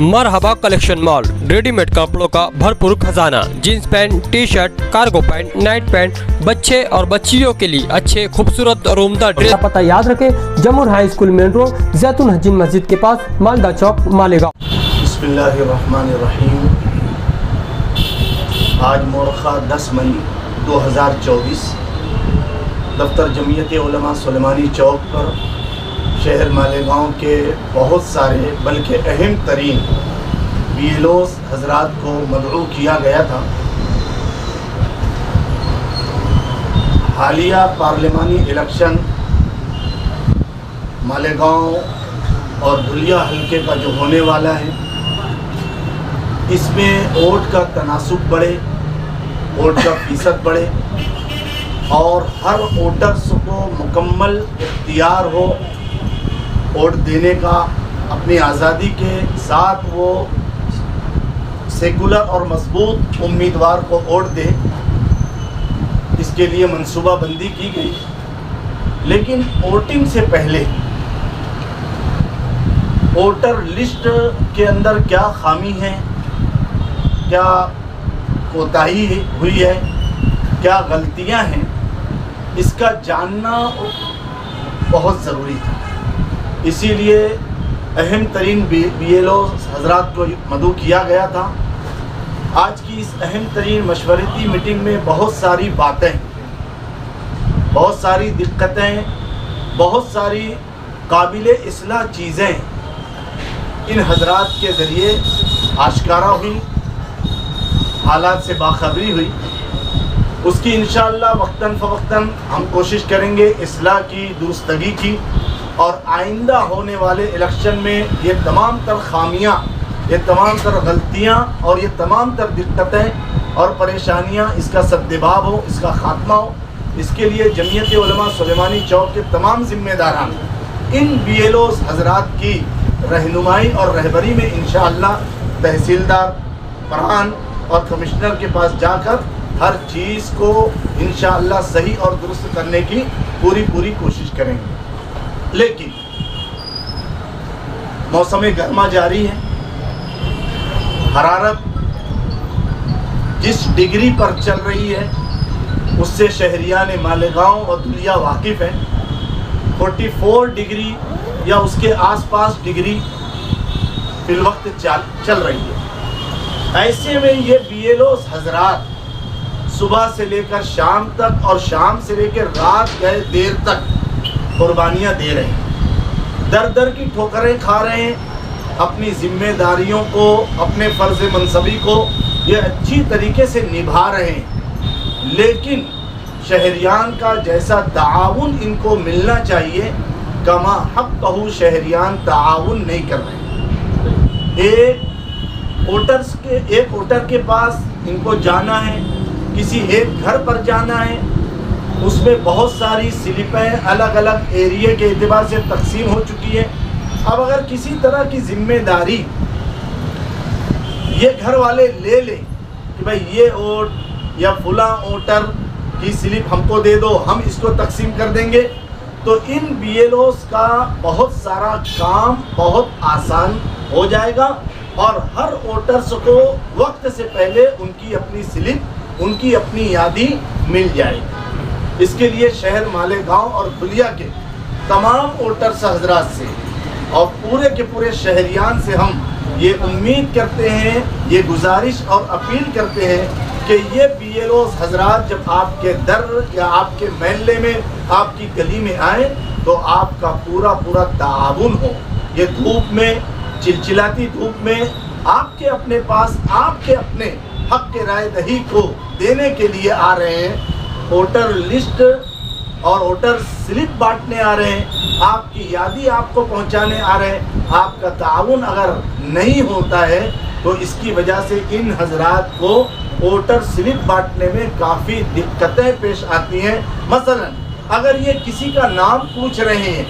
मरहबा collection mall, readymade कपड़ों का भरपूर खजाना, jeans pant, T shirt, cargo pant, night pant, बच्चे और बच्चियों के लिए अच्छे खूबसूरत और उम्दा ड्रेस। पता याद रखें, जमुर हाई स्कूल मेन रोड, जैतून हजीन मस्जिद के पास, मालदा चौक, मालेगांव। बिस्मिल्लाहिर्रहमानिर्रहीम। आज मोरखा 10 मई 2024 दफ्तर जमीयत उलमा सुलेमानी चौक पर शहर मालेगांव के बहुत सारे बल्कि अहम तरीन बीएलओस हजरात को मदऊ किया गया था। हालिया पार्लिमानी इलेक्शन मालेगांव और धुलिया हल्के का जो होने वाला है, इसमें वोट का तनासुब बढ़े, वोट का फीसद बढ़े और हर वोटर्स को मुकम्मल इख्तियार हो वोट देने का। अपनी आज़ादी के साथ वो सेकुलर और मजबूत उम्मीदवार को वोट दे, इसके लिए मंसूबा बंदी की गई। लेकिन वोटिंग से पहले वोटर लिस्ट के अंदर क्या खामी है, क्या कोताही हुई है, क्या गलतियां हैं, इसका जानना बहुत ज़रूरी था। इसीलिए अहम तरीन बीएलओ हजरात को मदऊ किया गया था। आज की इस अहम तरीन मशवरती मीटिंग में बहुत सारी बातें, बहुत सारी दिक्कतें, बहुत सारी काबिले इस्लाह चीज़ें इन हजरात के ज़रिए आश्कारा हुई, हालात से बाखबरी हुई। उसकी इंशाअल्लाह वक्तन फ़वक्तन हम कोशिश करेंगे इस्लाह की, दुरुस्तगी की, और आइंदा होने वाले इलेक्शन में ये तमाम तर खामियाँ, ये तमाम तर गलतियाँ और ये तमाम तर दिक्कतें और परेशानियाँ, इसका सद्दबाब हो, इसका ख़ात्मा हो। इसके लिए जमीयत उलमा सुलेमानी चौक के तमाम ज़िम्मेदारान इन बीएलओस हजरात की रहनुमाई और रहबरी में इंशाअल्लाह तहसीलदार, प्रधान और कमिश्नर के पास जाकर हर चीज़ को इंशाअल्लाह सही और दुरुस्त करने की पूरी कोशिश करेंगे। लेकिन मौसम गर्मा जारी है, हरारत जिस डिग्री पर चल रही है उससे शहरियान मालेगांव और धुलिया वाकिफ़ हैं। 44 डिग्री या उसके आसपास डिग्री फिलवक्त चल रही है। ऐसे में ये बीएलओस हजरात सुबह से लेकर शाम तक और शाम से लेकर रात गए देर तक कुर्बानियाँ दे रहे हैं, दर दर की ठोकरें खा रहे हैं। अपनी जिम्मेदारियों को, अपने फ़र्ज़ मनसबी को ये अच्छी तरीके से निभा रहे हैं। लेकिन शहरियान का जैसा ताउन इनको मिलना चाहिए, कमा हक़ कहू शहरियान ताउन नहीं कर रहे। एक वोटर के पास इनको जाना है, किसी एक घर पर जाना है, उसमें बहुत सारी स्लिपें अलग अलग एरिए के एतबार से तकसीम हो चुकी है। अब अगर किसी तरह की जिम्मेदारी ये घर वाले ले लें कि भाई ये वोट या फुला वोटर की स्लिप हमको दे दो, हम इसको तकसीम कर देंगे, तो इन बीएलओस का बहुत सारा काम बहुत आसान हो जाएगा और हर वोटर्स को वक्त से पहले उनकी अपनी स्लिप, उनकी अपनी यादी मिल जाएगी। इसके लिए शहर मालेगांव और धुलिया के तमाम वोटर्स हजरात से और पूरे के पूरे शहरियान से हम ये उम्मीद करते हैं, ये गुजारिश और अपील करते हैं कि ये बीएलओस हजरात जब आपके दर या आपके महल्ले में, आपकी गली में आए तो आपका पूरा ताउन हो। ये धूप में, चिलचिलाती धूप में आपके अपने पास, आपके अपने हक के राय दही को देने के लिए आ रहे हैं। वोटर लिस्ट और वोटर स्लिप बांटने आ रहे हैं, आपकी यादी आपको पहुंचाने आ रहे हैं। आपका ताउन अगर नहीं होता है तो इसकी वजह से इन हजरात को वोटर स्लिप बांटने में काफ़ी दिक्कतें पेश आती हैं। मसलन अगर ये किसी का नाम पूछ रहे हैं,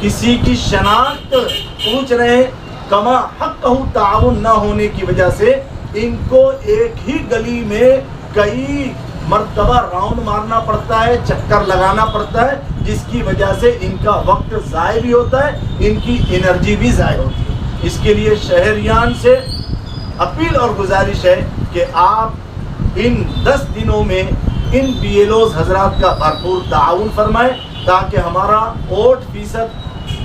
किसी की शनाख्त पूछ रहे हैं, कमा हक़ कहू ताउन ना होने की वजह से इनको एक ही गली में कई मर्तबा राउंड मारना पड़ता है, चक्कर लगाना पड़ता है, जिसकी वजह से इनका वक्त ज़ाय भी होता है, इनकी एनर्जी भी ज़ाय होती है। اس کے لیے شہریان سے اپیل اور گزارش ہے کہ آپ ان 10 دنوں میں ان بی ایل اوز حضرات کا بھرپور تعاون فرمائیں تاکہ ہمارا ووٹ فیصد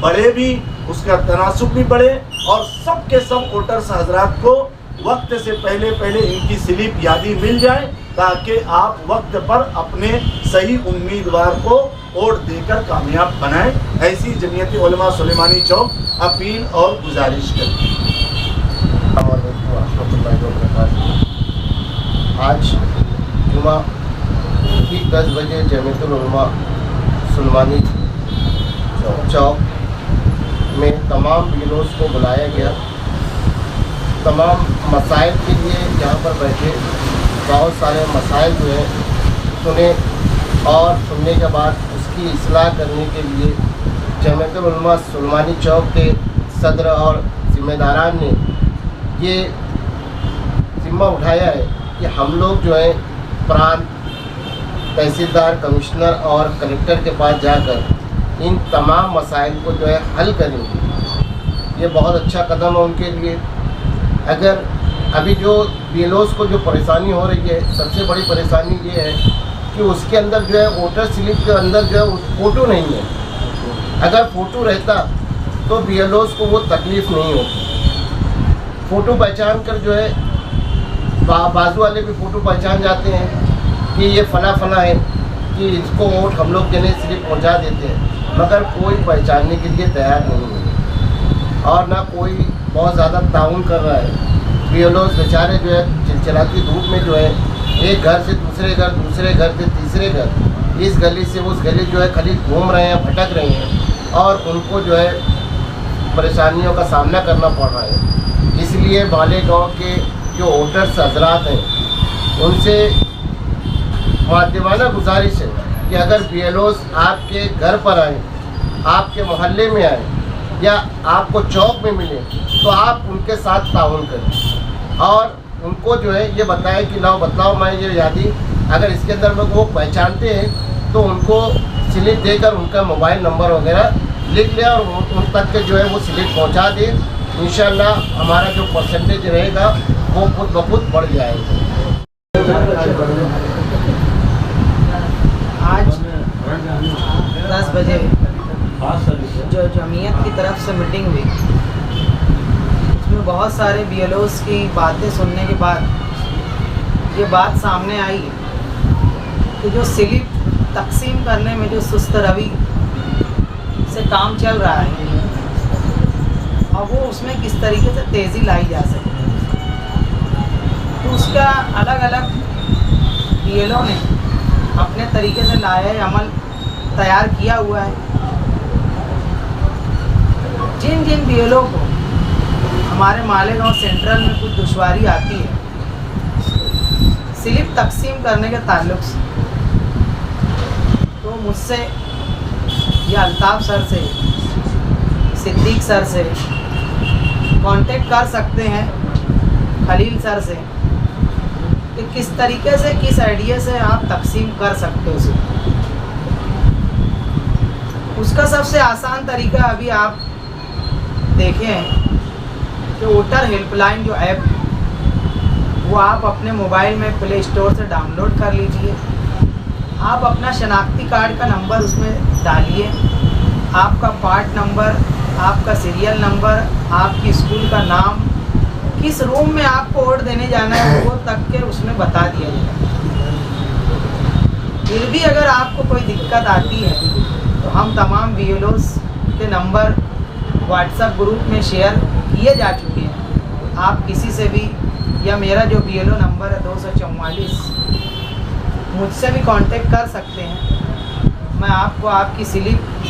بڑھے بھی، اس کا تناسب بھی بڑھے، اور سب کے سب ووٹرز حضرات کو وقت سے پہلے ان کی سلپ یادی مل جائے تاکہ آپ وقت پر اپنے صحیح امیدوار کو ووٹ دے کر کامیاب بنائیں۔ ایسی جمعیت علماء سلیمانی چوک اپیل اور گزارش کرتی ہے۔ السلام علیکم ورحمۃ اللہ وبرکاتہ۔ آج جمعہ ٹھیک 10 بجے جمعیت العلماء سلیمانی چوک میں تمام بیلوز کو بلایا گیا۔ تمام مسائل کے لیے یہاں پر بیٹھے، بہت سارے مسائل جو ہیں سنے، اور سننے کے بعد اس کی اصلاح کرنے کے لیے جمعیت العلماء سلیمانی چوک کے صدر اور ذمہ داران نے یہ ذمہ اٹھایا ہے کہ ہم لوگ جو ہے پرانت تحصیلدار، کمشنر اور کلکٹر کے پاس جا کر ان تمام مسائل کو جو ہے حل کریں گے۔ یہ بہت اچھا قدم ہے ان کے لیے۔ اگر ابھی جو بی ایل اوز کو جو پریشانی ہو رہی ہے، سب سے بڑی پریشانی یہ ہے کہ اس کے اندر جو ہے ووٹر سلپ کے اندر جو ہے فوٹو نہیں ہے۔ اگر فوٹو رہتا تو بی ایل اوز کو وہ تکلیف نہیں ہوتی۔ فوٹو پہچان کر جو ہے بازو والے بھی فوٹو پہچان جاتے ہیں کہ یہ فلاں فلاں ہے، کہ اس کو ووٹ ہم لوگ جنہیں سلپ پہنچا دیتے ہیں، مگر کوئی پہچاننے کے لیے تیار نہیں ہے اور نہ کوئی بہت زیادہ تعاون کر رہا ہے۔ بی ایل اوز بیچارے جو ہے چلچلاتی دھوپ میں جو ہے ایک گھر سے دوسرے گھر، دوسرے گھر سے تیسرے گھر، اس گلی سے اس گلی جو ہے خالی گھوم رہے ہیں، بھٹک رہے ہیں، اور ان کو جو ہے پریشانیوں کا سامنا کرنا پڑ رہا ہے۔ اس لیے مالیگاؤں کے جو ووٹرس حضرات ہیں ان سے مؤدبانہ گزارش ہے کہ اگر بی ایل اوز آپ کے گھر پر آئیں، آپ کے محلے میں آئیں یا آپ کو چوک میں ملیں تو آپ ان کے ساتھ تعاون کریں اور ان کو جو ہے یہ بتائیں کہ لاؤ بتلاؤ میں یہ یادی، اگر اس کے اندر وہ پہچانتے ہیں تو ان کو سلپ دے کر ان کا موبائل نمبر وغیرہ لکھ لیں اور ان تک کے جو ہے وہ سلپ پہنچا دیں۔ انشاءاللہ ہمارا جو پرسنٹیج رہے گا وہ خود بخود بڑھ جائے گا۔ آج 10 بجے جو جمعیت کی طرف سے میٹنگ ہوئی، اس میں بہت سارے بی ایل اوز کی باتیں سننے کے بعد یہ بات سامنے آئی کہ جو سلپ تقسیم کرنے میں جو سست روی سے کام چل رہا ہے اور وہ اس میں کس طریقے سے تیزی لائی جا سکے، تو اس کا الگ الگ بی ایل او نے اپنے طریقے سے لائحہ عمل تیار کیا ہوا ہے۔ جن جن بی ایل او کو ہمارے مالیگاؤں سینٹرل میں کچھ دشواری آتی ہے سلپ تقسیم کرنے کے تعلق سے، تو مجھ سے یا الطاف سر سے، صدیق سر سے کانٹیکٹ کر سکتے ہیں، خلیل سر سے، کہ کس طریقے سے کس آئیڈیا سے آپ تقسیم کر سکتے ہو اسے۔ اس کا سب سے آسان طریقہ ابھی آپ دیکھیں ہیں کہ ووٹر ہیلپ لائن جو ایپ وہ آپ اپنے موبائل میں پلے اسٹور سے ڈاؤن لوڈ کر لیجئے۔ آپ اپنا شناختی کارڈ کا نمبر اس میں ڈالیے، آپ کا پارٹ نمبر، آپ کا سیریل نمبر، آپ کی اسکول کا نام، کس روم میں آپ کو ووٹ دینے جانا ہے وہ تک کے اس میں بتا دیا جائے۔ پھر بھی اگر آپ کو کوئی دقت آتی ہے تو ہم تمام بی ایل اوز کے نمبر واٹس ایپ گروپ میں شیئر کیے جا چکے ہیں۔ آپ کسی سے بھی، یا میرا جو بی ایل او نمبر ہے 244، مجھ سے بھی کانٹیکٹ کر سکتے ہیں۔ میں آپ کو آپ کی سلپ،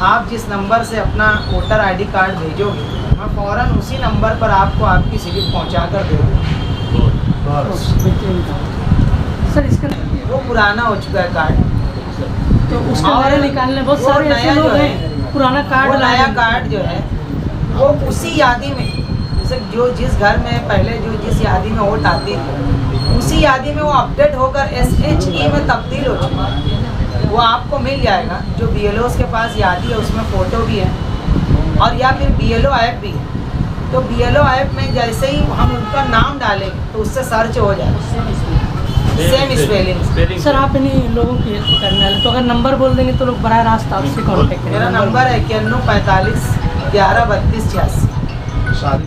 آپ جس نمبر سے اپنا ووٹر آئی ڈی کارڈ بھیجو گے، میں فوراً اسی نمبر پر آپ کو آپ کی سلپ پہنچا کر دے دوں۔ سر اس کا وہ پرانا ہو چکا ہے کارڈ، تو اس کا نیا نکالنے بہت وہ سارے نیا ایسے لوگ جو ہے، ہیں پرانا کارڈ وہ نیا لائے کارڈ جو ہے وہ اسی یادی میں، جیسے جو جس گھر میں پہلے جو جس یادی میں ووٹ آتی تھی اسی یادی میں وہ اپڈیٹ ہو کر SHE میں تبدیل ہو چکا ہے۔ وہ آپ کو مل جائے گا۔ جو بی ایل اوز کے پاس یادی ہے اس میں فوٹو بھی ہے، اور یا پھر بی ایل او ایپ بھی ہے، तो BLO ऐप में जैसे ही हम उनका नाम डालें तो उससे सर्च हो जाए, सेम स्पेलिंग। सर आप इन्हीं लोगों की हेल्प करने वाले, तो अगर नंबर बोल देंगे तो लोग बराह रास्त आपसे कांटेक्ट करेंगे। मेरा नंबर है 91 45 11 32 86। शादी